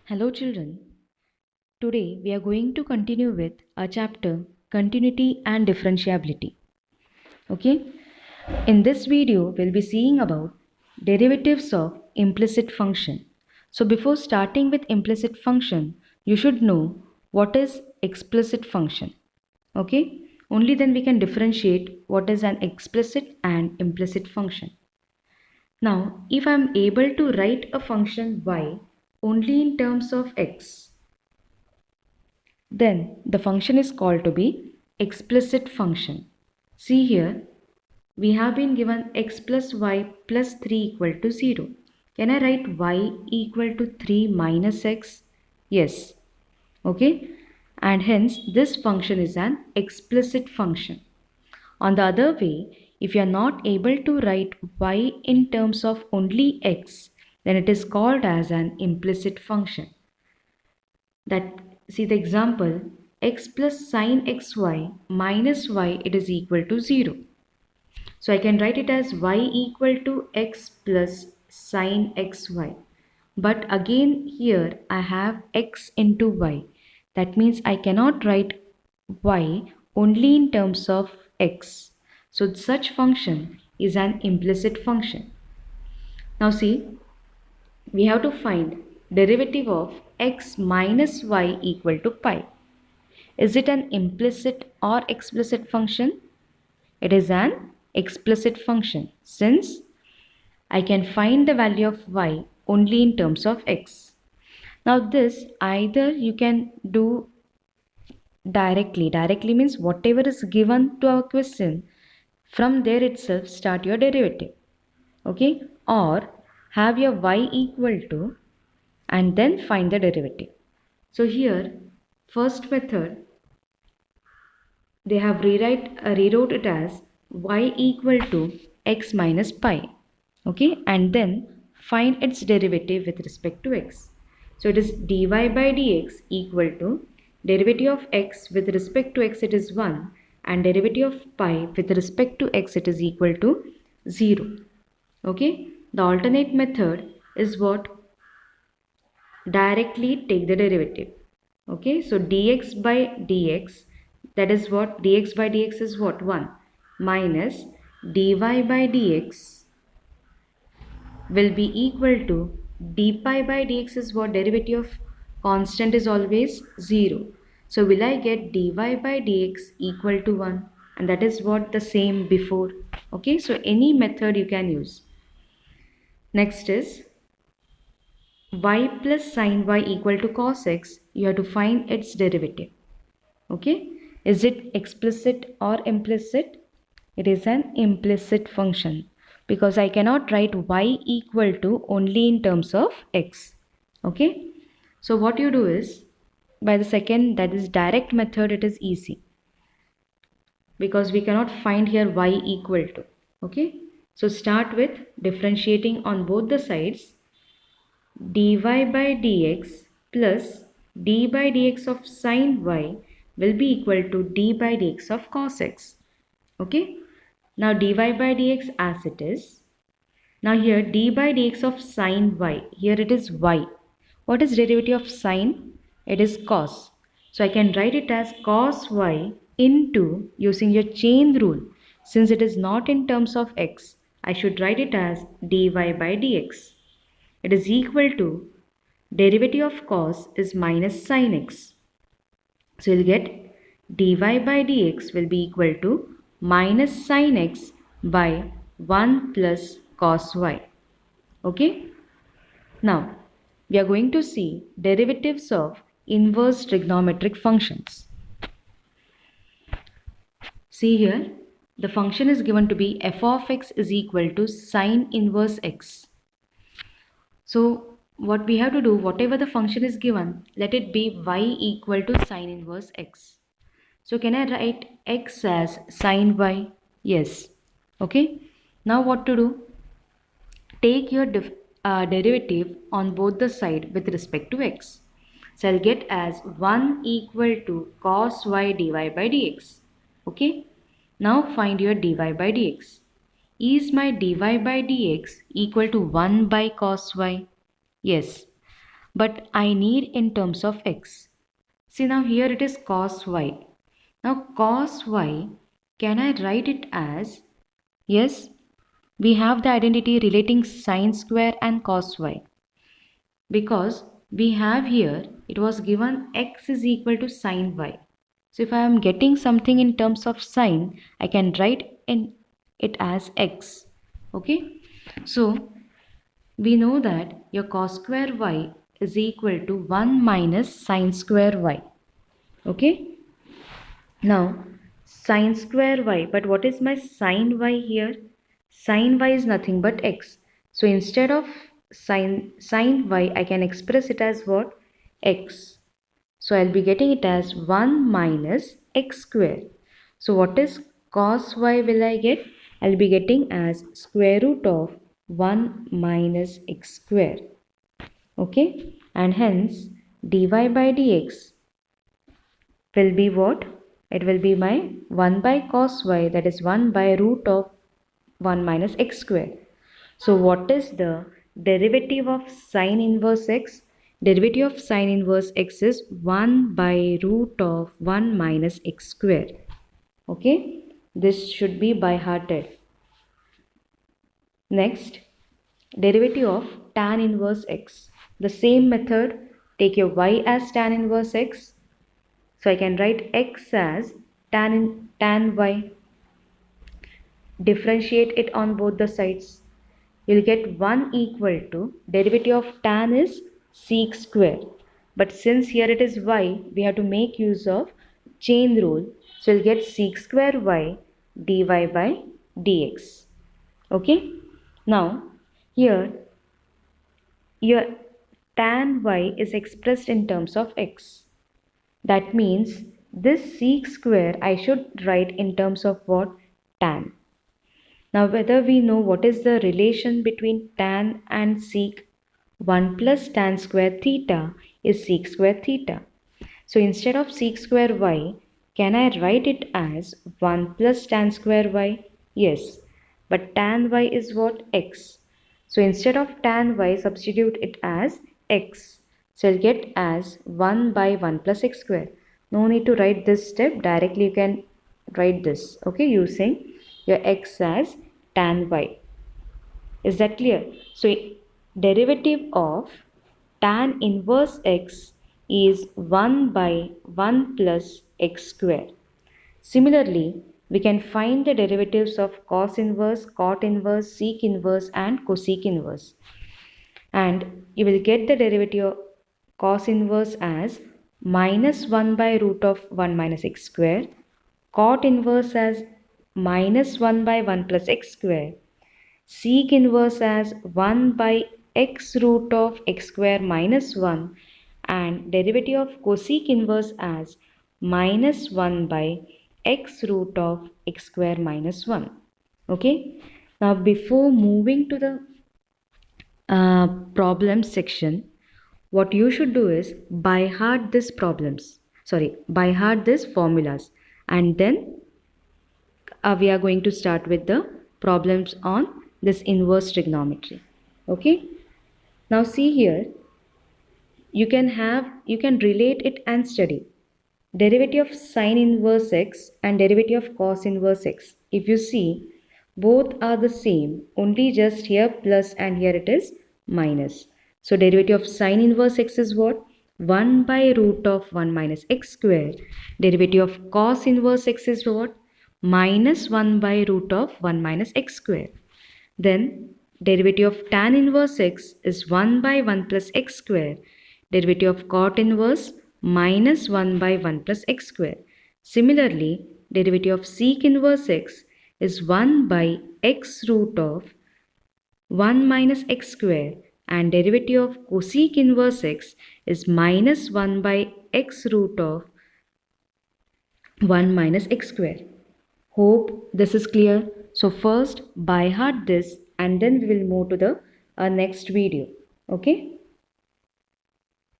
Hello children. Today we are going to continue with our chapter Continuity and Differentiability. Okay? In this video we'll be seeing about derivatives of implicit function. So before starting with implicit function, you should know what is explicit function. Okay? Only then we can differentiate what is an explicit and implicit function. Now, if I am able to write a function y only in terms of x, then the function is called to be explicit function. See here, we have been given x plus y plus 3 equal to 0. Can I write y equal to 3 minus x? Yes. Okay. And hence this function is an explicit function. On the other way, if you are not able to write y in terms of only x, then it is called as an implicit function. That see the example, x plus sine xy minus y, it is equal to 0. So I can write it as y equal to x plus sine xy. But again here I have x into y. That means I cannot write y only in terms of x. So such function is an implicit function. Now see, we have to find derivative of x minus y equal to pi. Is it an implicit or explicit function? It is an explicit function since I can find the value of y only in terms of x. Now this either you can do directly. Directly means whatever is given to our question, from there itself start your derivative. Okay? Or have your y equal to and then find the derivative. So here first method they have rewrote it as y equal to x minus pi. Okay, and then find its derivative with respect to x. So it is dy by dx equal to derivative of x with respect to x, it is 1, and derivative of pi with respect to x, it is equal to 0. Okay, the alternate method is what? Directly take the derivative. Okay, so dx by dx, that is what? Dx by dx is what? 1 minus dy by dx will be equal to d pi by dx is what? Derivative of constant is always 0. So will I get dy by dx equal to 1, and that is what the same before. Okay, so any method you can use. Next is y plus sine y equal to cos x. You have to find its derivative. Okay, is it explicit or implicit? It is an implicit function because I cannot write y equal to only in terms of x. Okay, so what you do is by the second, that is direct method, it is easy because we cannot find here y equal to. Okay, so start with differentiating on both the sides. Dy by dx plus d by dx of sine y will be equal to d by dx of cos x. Okay, now dy by dx as it is. Now here d by dx of sine y, here it is y. What is derivative of sine? It is cos. So I can write it as cos y into, using your chain rule, since it is not in terms of x, I should write it as dy by dx. It is equal to derivative of cos is minus sin x. So you'll get dy by dx will be equal to minus sin x by 1 plus cos y. Okay. Now we are going to see derivatives of inverse trigonometric functions. See here, the function is given to be f of x is equal to sine inverse x. So what we have to do, whatever the function is given, let it be y equal to sine inverse x. So can I write x as sine y? Yes. Okay. Now what to do? Take your derivative on both the side with respect to x. So I'll get as 1 equal to cos y dy by dx. Okay. Now find your dy by dx. Is my dy by dx equal to 1 by cos y? Yes. but I need in terms of x. See, now here it is cos y. Now cos y, can I write it as, yes, we have the identity relating sine square and cos y, because we have here it was given x is equal to sine y. So if I am getting something in terms of sine, I can write in it as x. Okay, so we know that your cos square y is equal to 1 minus sine square y. Okay, now sine square y, but what is my sine y here? Sine y is nothing but x. So instead of sine y, I can express it as what? X. So I'll be getting it as 1 minus x square. So what is cos y will I get? I'll be getting as square root of 1 minus x square. Okay, and hence dy by dx will be what? It will be my 1 by cos y, that is 1 by root of 1 minus x square. So what is the derivative of sine inverse x? Derivative of sine inverse x is 1 by root of 1 minus x square. Okay, this should be by hearted. Next, derivative of tan inverse x. The same method, take your y as tan inverse x. So I can write x as tan y. Differentiate it on both the sides. You'll get 1 equal to derivative of tan is sec square. But since here it is y, we have to make use of chain rule. So you'll get sec square y dy by dx. Okay. Now here your tan y is expressed in terms of x. That means this sec square I should write in terms of what? Tan. Now whether we know what is the relation between tan and sec, 1 plus tan square theta is sec square theta. So instead of sec square y, can I write it as 1 plus tan square y? Yes, but tan y is what? X. So instead of tan y, substitute it as x. So I'll get as 1 by 1 plus x square. No need to write this step. Directly you can write this. Okay, using your x as tan y. Is that clear? So derivative of tan inverse x is 1 by 1 plus x square. Similarly, we can find the derivatives of cos inverse, cot inverse, sec inverse and cosec inverse. And you will get the derivative of cos inverse as minus 1 by root of 1 minus x square, cot inverse as minus 1 by 1 plus x square, sec inverse as 1 by x root of x square minus 1, and derivative of cosec inverse as minus 1 by x root of x square minus 1. Okay. Now before moving to the problem section, what you should do is by heart these by heart these formulas, and then we are going to start with the problems on this inverse trigonometry. Okay, now see here, you can relate it and study derivative of sine inverse x and derivative of cos inverse x. If you see, both are the same, only just here plus and here it is minus. So derivative of sine inverse x is what? 1 by root of 1 minus x square. Derivative of cos inverse x is what? Minus 1 by root of 1 minus x square. Then derivative of tan inverse x is 1 by 1 plus x square. Derivative of cot inverse minus 1 by 1 plus x square. Similarly, derivative of sec inverse x is 1 by x root of 1 minus x square, and derivative of cosec inverse x is minus 1 by x root of 1 minus x square. Hope this is clear. So first by heart this, and then we will move to the next video. Okay.